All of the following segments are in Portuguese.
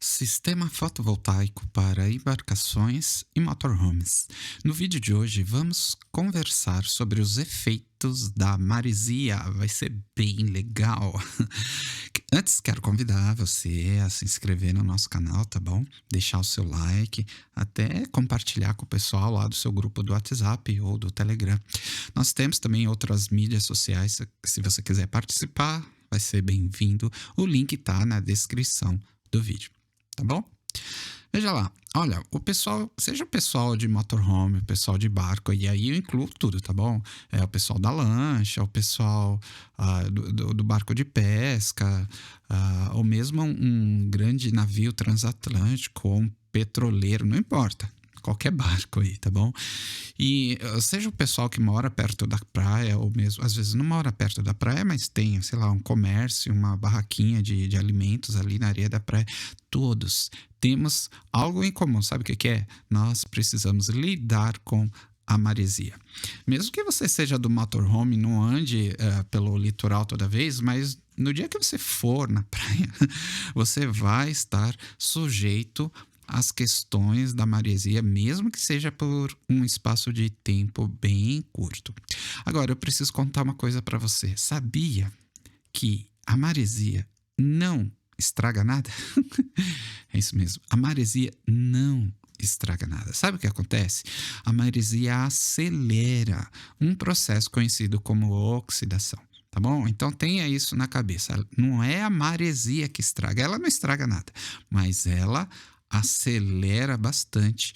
Sistema fotovoltaico para embarcações e motorhomes. No vídeo de hoje vamos conversar sobre os efeitos da maresia. Vai ser bem legal. Antes quero convidar você a se inscrever no nosso canal, tá bom? Deixar o seu like, até compartilhar com o pessoal lá do seu grupo do WhatsApp ou do Telegram. Nós temos também outras mídias sociais, se você quiser participar, vai ser bem-vindo. O link tá na descrição do vídeo. Tá bom? Veja lá, olha, o pessoal, seja o pessoal de motorhome, o pessoal de barco, e aí eu incluo tudo, tá bom? É o pessoal da lancha, o pessoal do barco de pesca, ou mesmo um grande navio transatlântico, ou um petroleiro, não importa. Qualquer barco aí, tá bom? E seja o pessoal que mora perto da praia, ou mesmo, às vezes não mora perto da praia, mas tem, sei lá, um comércio, uma barraquinha de alimentos ali na areia da praia. Todos temos algo em comum, sabe o que que é? Nós precisamos lidar com a maresia. Mesmo que você seja do motorhome, não ande pelo litoral toda vez, mas no dia que você for na praia, você vai estar sujeito as questões da maresia, mesmo que seja por um espaço de tempo bem curto. Agora, eu preciso contar uma coisa para você. Sabia que a maresia não estraga nada? É isso mesmo. A maresia não estraga nada. Sabe o que acontece? A maresia acelera um processo conhecido como oxidação. Tá bom? Então tenha isso na cabeça. Não é a maresia que estraga, ela não estraga nada, mas ela acelera bastante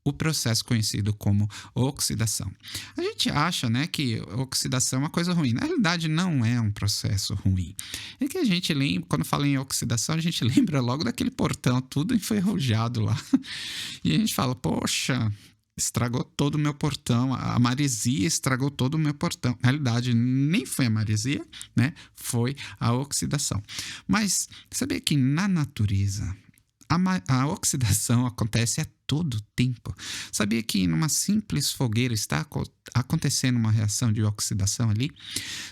o processo conhecido como oxidação. A gente acha, né, que oxidação é uma coisa ruim. Na realidade, não é um processo ruim. É que a gente lembra, quando fala em oxidação, a gente lembra logo daquele portão, tudo enferrujado lá. E a gente fala, poxa, estragou todo o meu portão, a maresia estragou todo o meu portão. Na realidade, nem foi a maresia, né? Foi a oxidação. Mas sabia que na natureza a oxidação acontece a todo tempo. Sabia que numa simples fogueira está acontecendo uma reação de oxidação ali?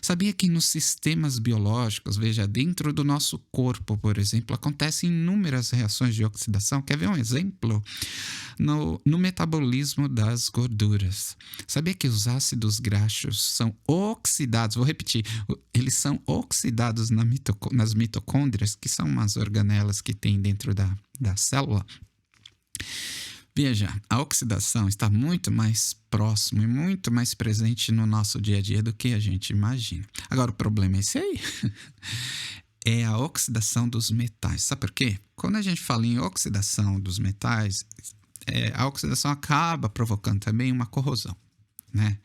Sabia que nos sistemas biológicos, veja, dentro do nosso corpo, por exemplo, acontecem inúmeras reações de oxidação? Quer ver um exemplo? No metabolismo das gorduras. Sabia que os ácidos graxos são oxidados? Vou repetir, eles são oxidados nas mitocôndrias, que são umas organelas que tem dentro da célula. Veja, a oxidação está muito mais próximo e muito mais presente no nosso dia a dia do que a gente imagina. Agora, o problema é esse aí. É a oxidação dos metais. Sabe por quê? Quando a gente fala em oxidação dos metais, a oxidação acaba provocando também uma corrosão, né?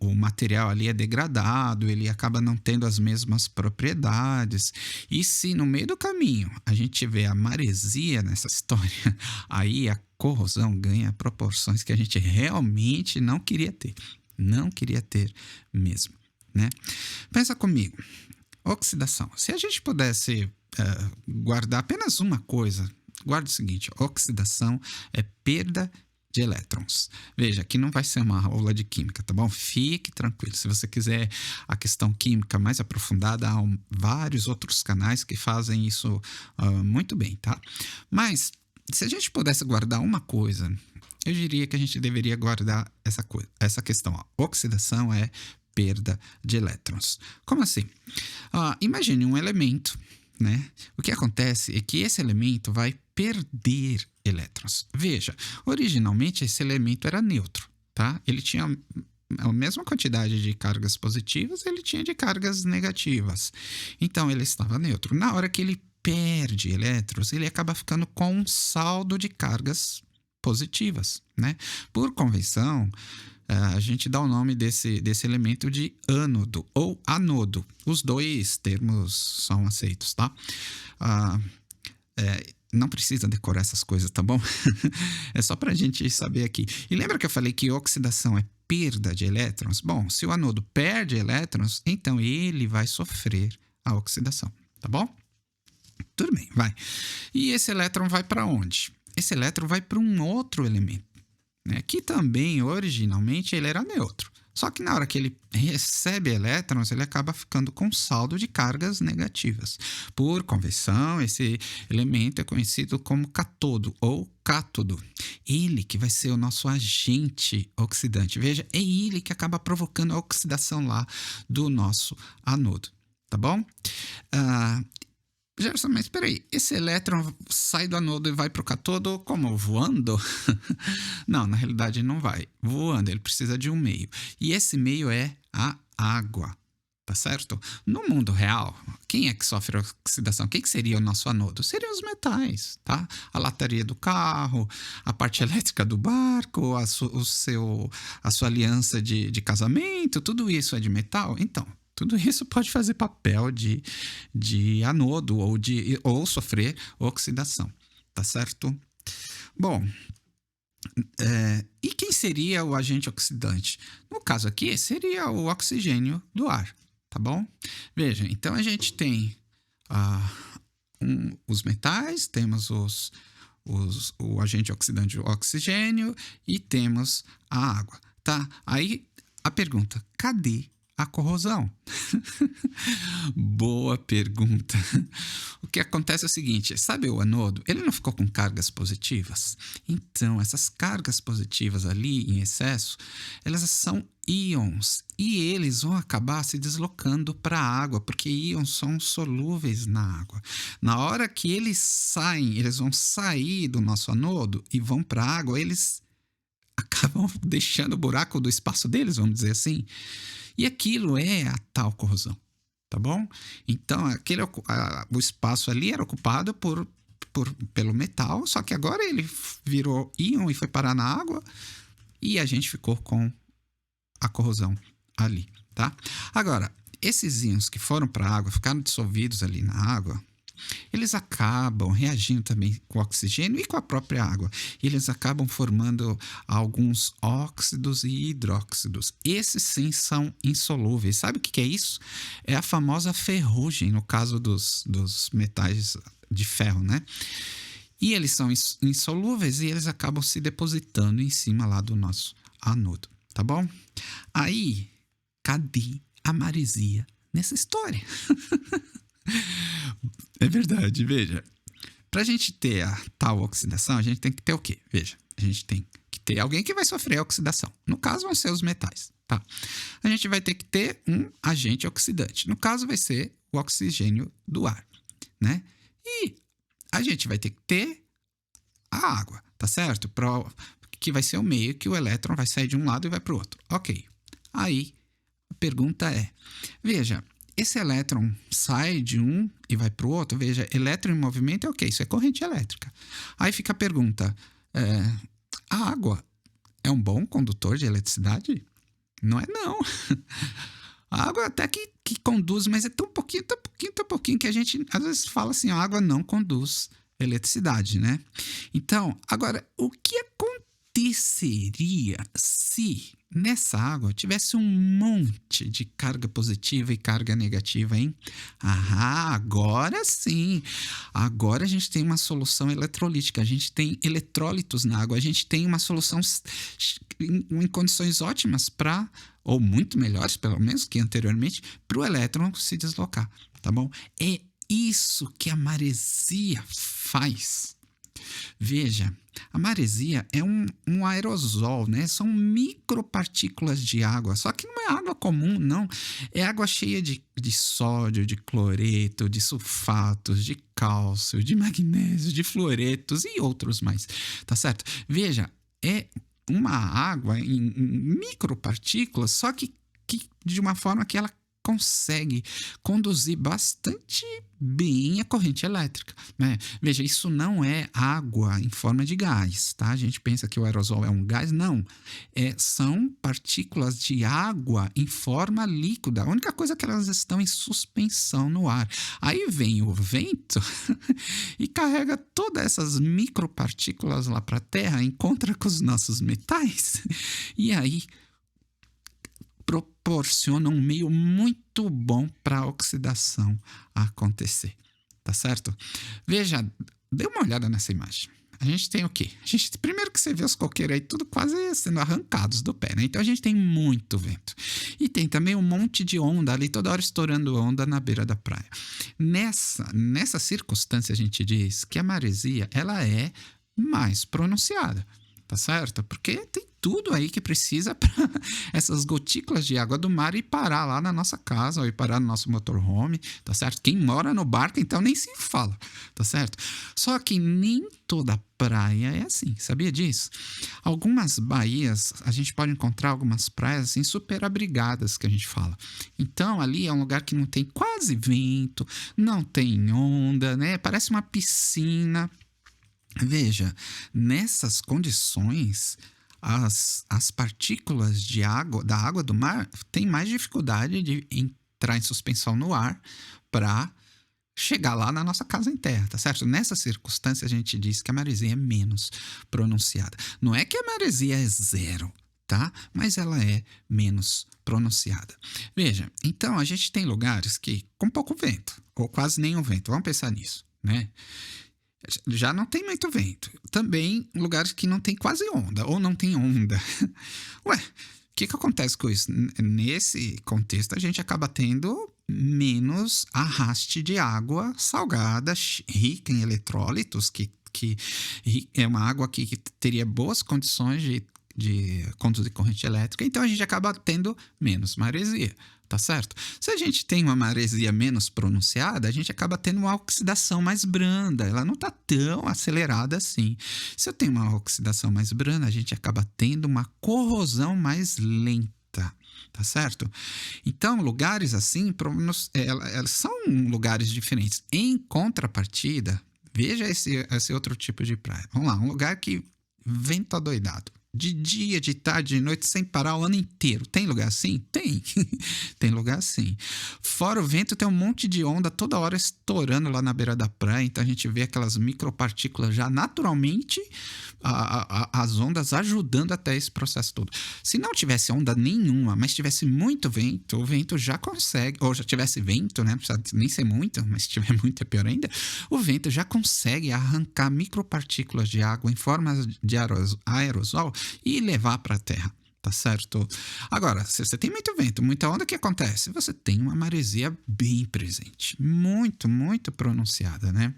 O material ali é degradado, ele acaba não tendo as mesmas propriedades. E se no meio do caminho a gente tiver a maresia nessa história, aí a corrosão ganha proporções que a gente realmente não queria ter. Não queria ter mesmo, né? Pensa comigo. Oxidação. Se a gente pudesse guardar apenas uma coisa, guarda o seguinte: oxidação é perda de elétrons. Veja, aqui não vai ser uma aula de química, tá bom? Fique tranquilo. Se você quiser a questão química mais aprofundada, há vários outros canais que fazem isso muito bem, tá? Mas, se a gente pudesse guardar uma coisa, eu diria que a gente deveria guardar essa questão. Oxidação é perda de elétrons. Como assim? Imagine um elemento, né? O que acontece é que esse elemento vai perder elétrons. Veja, originalmente esse elemento era neutro, tá? Ele tinha a mesma quantidade de cargas positivas, ele tinha de cargas negativas. Então ele estava neutro. Na hora que ele perde elétrons, ele acaba ficando com um saldo de cargas positivas, né? Por convenção, a gente dá o nome desse elemento de ânodo ou anodo. Os dois termos são aceitos, tá? Não precisa decorar essas coisas, tá bom? É só pra gente saber aqui. E lembra que eu falei que oxidação é perda de elétrons? Bom, se o anodo perde elétrons, então ele vai sofrer a oxidação, tá bom? Tudo bem, vai. E esse elétron vai para onde? Esse elétron vai para um outro elemento, né? Que também, originalmente, ele era neutro. Só que na hora que ele recebe elétrons, ele acaba ficando com saldo de cargas negativas. Por convenção, esse elemento é conhecido como catodo ou cátodo. Ele que vai ser o nosso agente oxidante. Veja, é ele que acaba provocando a oxidação lá do nosso anodo, tá bom? Ah, Gerson, mas espera aí, esse elétron sai do anodo e vai para o cátodo como? Voando? Não, na realidade não vai voando, ele precisa de um meio. E esse meio é a água, tá certo? No mundo real, quem é que sofre oxidação? Quem que seria o nosso anodo? Seriam os metais, tá? A lataria do carro, a parte elétrica do barco, a sua aliança de casamento, tudo isso é de metal? Então, tudo isso pode fazer papel de anodo ou sofrer oxidação, tá certo? Bom, e quem seria o agente oxidante? No caso aqui, seria o oxigênio do ar, tá bom? Veja, então a gente tem os metais, temos o agente oxidante, o oxigênio, e temos a água, tá? Aí a pergunta, cadê a corrosão? Boa pergunta. O que acontece é o seguinte, sabe o anodo? Ele não ficou com cargas positivas? Então, essas cargas positivas ali em excesso, elas são íons e eles vão acabar se deslocando para a água, porque íons são solúveis na água. Na hora que eles saem, eles vão sair do nosso anodo e vão para a água, eles acabam deixando o buraco do espaço deles, vamos dizer assim. E aquilo é a tal corrosão, tá bom? Então, o espaço ali era ocupado pelo metal, só que agora ele virou íon e foi parar na água e a gente ficou com a corrosão ali, tá? Agora, esses íons que foram para a água, ficaram dissolvidos ali na água, eles acabam reagindo também com o oxigênio e com a própria água. Eles acabam formando alguns óxidos e hidróxidos. Esses sim são insolúveis. Sabe o que é isso? É a famosa ferrugem, no caso dos metais de ferro, né? E eles são insolúveis e eles acabam se depositando em cima lá do nosso anodo, tá bom? Aí, cadê a maresia nessa história? É verdade, veja. Para a gente ter a tal oxidação, a gente tem que ter o quê? Veja, a gente tem que ter alguém que vai sofrer a oxidação. No caso, vão ser os metais, tá? A gente vai ter que ter um agente oxidante. No caso, vai ser o oxigênio do ar, né? E a gente vai ter que ter a água, tá certo? Que vai ser o meio que o elétron vai sair de um lado e vai para o outro. Ok. Aí, a pergunta é, veja, esse elétron sai de um e vai para o outro. Veja, elétron em movimento é o quê? Isso é corrente elétrica. Aí fica a pergunta, a água é um bom condutor de eletricidade? Não é não. A água até que conduz, mas é tão pouquinho que a gente às vezes fala assim, a água não conduz eletricidade, né? Então, agora, o que aconteceria se nessa água tivesse um monte de carga positiva e carga negativa, hein? Ah, agora sim! Agora a gente tem uma solução eletrolítica, a gente tem eletrólitos na água, a gente tem uma solução em condições ótimas para, ou muito melhores, pelo menos que anteriormente, para o elétron se deslocar, tá bom? É isso que a maresia faz. Veja, a maresia é um aerosol, né? São micropartículas de água, só que não é água comum, não. É água cheia de sódio, de cloreto, de sulfatos, de cálcio, de magnésio, de fluoretos e outros mais, tá certo? Veja, é uma água em micropartículas, só que de uma forma que ela consegue conduzir bastante bem a corrente elétrica, né? Veja, isso não é água em forma de gás, tá? A gente pensa que o aerosol é um gás, não. São partículas de água em forma líquida. A única coisa é que elas estão em suspensão no ar. Aí vem o vento e carrega todas essas micropartículas lá para a Terra, encontra com os nossos metais e aí proporciona um meio muito bom para a oxidação acontecer, tá certo? Veja, dê uma olhada nessa imagem. a gente tem o quê? Primeiro que você vê os coqueiros aí tudo quase sendo arrancados do pé, né? Então a gente tem muito vento. E tem também um monte de onda ali, toda hora estourando onda na beira da praia. Nessa circunstância, a gente diz que a maresia, ela é mais pronunciada, tá certo? Porque tem tudo aí que precisa para essas gotículas de água do mar ir parar lá na nossa casa ou ir parar no nosso motorhome, tá certo? Quem mora no barco, então, nem se fala, tá certo? Só que nem toda praia é assim, sabia disso? Algumas baías, a gente pode encontrar algumas praias assim super abrigadas, que a gente fala. Então, ali é um lugar que não tem quase vento, não tem onda, né? Parece uma piscina. Veja, nessas condições, as partículas de água, da água do mar, têm mais dificuldade de entrar em suspensão no ar para chegar lá na nossa casa em terra, tá certo? Nessa circunstância, a gente diz que a maresia é menos pronunciada. Não é que a maresia é zero, tá? Mas ela é menos pronunciada. Veja, então a gente tem lugares que com pouco vento, ou quase nenhum vento. Vamos pensar nisso, né? Já não tem muito vento. Também lugares que não tem quase onda, ou não tem onda. Ué, o que acontece com isso? Nesse contexto, a gente acaba tendo menos arraste de água salgada, rica em eletrólitos, que é uma água que teria boas condições de conduzir corrente elétrica, então a gente acaba tendo menos maresia, tá certo? Se a gente tem uma maresia menos pronunciada, a gente acaba tendo uma oxidação mais branda, ela não tá tão acelerada assim. Se eu tenho uma oxidação mais branda, a gente acaba tendo uma corrosão mais lenta, tá certo? Então, lugares assim, elas são lugares diferentes. Em contrapartida, veja esse outro tipo de praia. Vamos lá, um lugar que vento adoidado. De dia, de tarde, de noite, sem parar o ano inteiro. Tem lugar assim? Tem. Tem lugar assim. Fora o vento, tem um monte de onda toda hora estourando lá na beira da praia. Então a gente vê aquelas micropartículas já naturalmente, as ondas ajudando até esse processo todo. Se não tivesse onda nenhuma, mas tivesse muito vento, o vento já consegue, ou já tivesse vento, né? Não precisa nem ser muito, mas se tiver muito é pior ainda. O vento já consegue arrancar micropartículas de água em forma de aerosol e levar para a terra, tá certo? Agora, se você tem muito vento, muita onda, o que acontece? Você tem uma maresia bem presente, muito, muito pronunciada, né?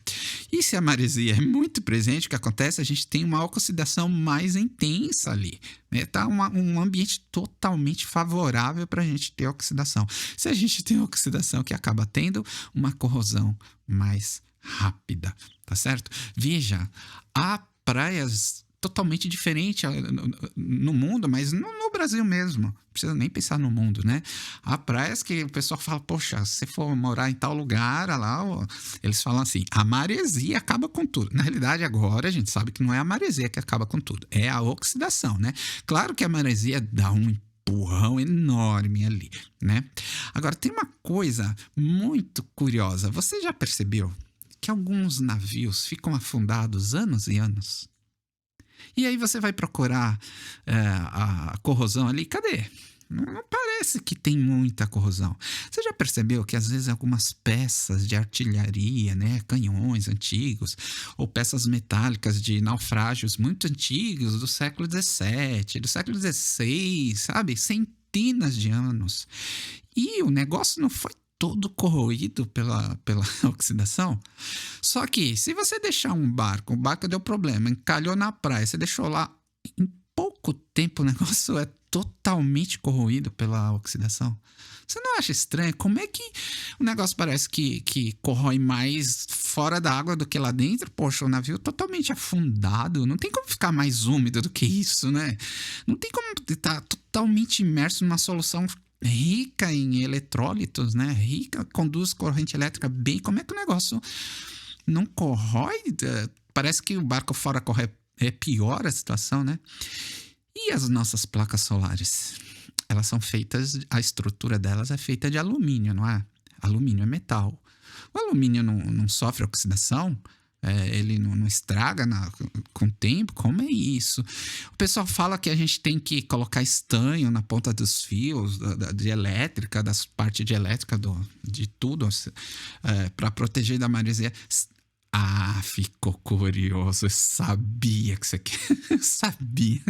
E se a maresia é muito presente, o que acontece? A gente tem uma oxidação mais intensa ali, né? Tá um ambiente totalmente favorável para a gente ter oxidação. Se a gente tem oxidação, que acaba tendo uma corrosão mais rápida, tá certo? Veja, há praias totalmente diferente no mundo, mas no Brasil mesmo. Não precisa nem pensar no mundo, né? Há praias que o pessoal fala, poxa, se você for morar em tal lugar, lá, eles falam assim, a maresia acaba com tudo. Na realidade, agora a gente sabe que não é a maresia que acaba com tudo, é a oxidação, né? Claro que a maresia dá um empurrão enorme ali, né? Agora, tem uma coisa muito curiosa. Você já percebeu que alguns navios ficam afundados anos e anos? E aí você vai procurar a corrosão ali, cadê? Não parece que tem muita corrosão. Você já percebeu que às vezes algumas peças de artilharia, né, canhões antigos, ou peças metálicas de naufrágios muito antigos, do século XVII, do século XVI, sabe? Centenas de anos. E o negócio não foi todo corroído pela oxidação. Só que, se você deixar o barco deu problema, encalhou na praia, você deixou lá, em pouco tempo o negócio é totalmente corroído pela oxidação. Você não acha estranho? Como é que o negócio parece que corrói mais fora da água do que lá dentro? Poxa, o navio totalmente afundado, não tem como ficar mais úmido do que isso, né? Não tem como estar totalmente imerso numa solução rica em eletrólitos, né? Rica, conduz corrente elétrica bem. Como é que o negócio não corrói? Parece que o barco fora corre, é pior a situação, né? E as nossas placas solares? Elas são feitas, a estrutura delas é feita de alumínio, não é? Alumínio é metal. O alumínio não sofre oxidação? Ele não estraga com o tempo? Como é isso? O pessoal fala que a gente tem que colocar estanho na ponta dos fios de elétrica, das partes de elétrica de tudo, para proteger da maresia. Ah, ficou curioso. Eu sabia que você quer. Eu sabia.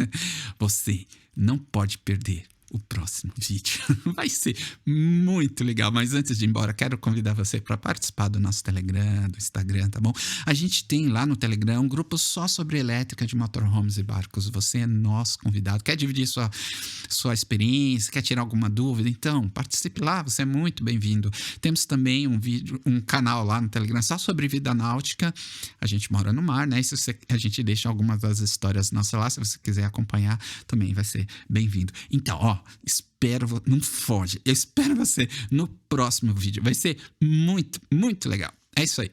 Você não pode perder o próximo vídeo. Vai ser muito legal. Mas antes de ir embora, quero convidar você para participar do nosso Telegram, do Instagram, tá bom? A gente tem lá no Telegram um grupo só sobre elétrica de motorhomes e barcos. Você é nosso convidado. Quer dividir sua experiência? Quer tirar alguma dúvida? Então, participe lá. Você é muito bem-vindo. Temos também um canal lá no Telegram só sobre vida náutica. A gente mora no mar, né? E a gente deixa algumas das histórias nossas lá. Se você quiser acompanhar, também vai ser bem-vindo. Então, ó, não foge. Eu espero você no próximo vídeo. Vai ser muito, muito legal. É isso aí.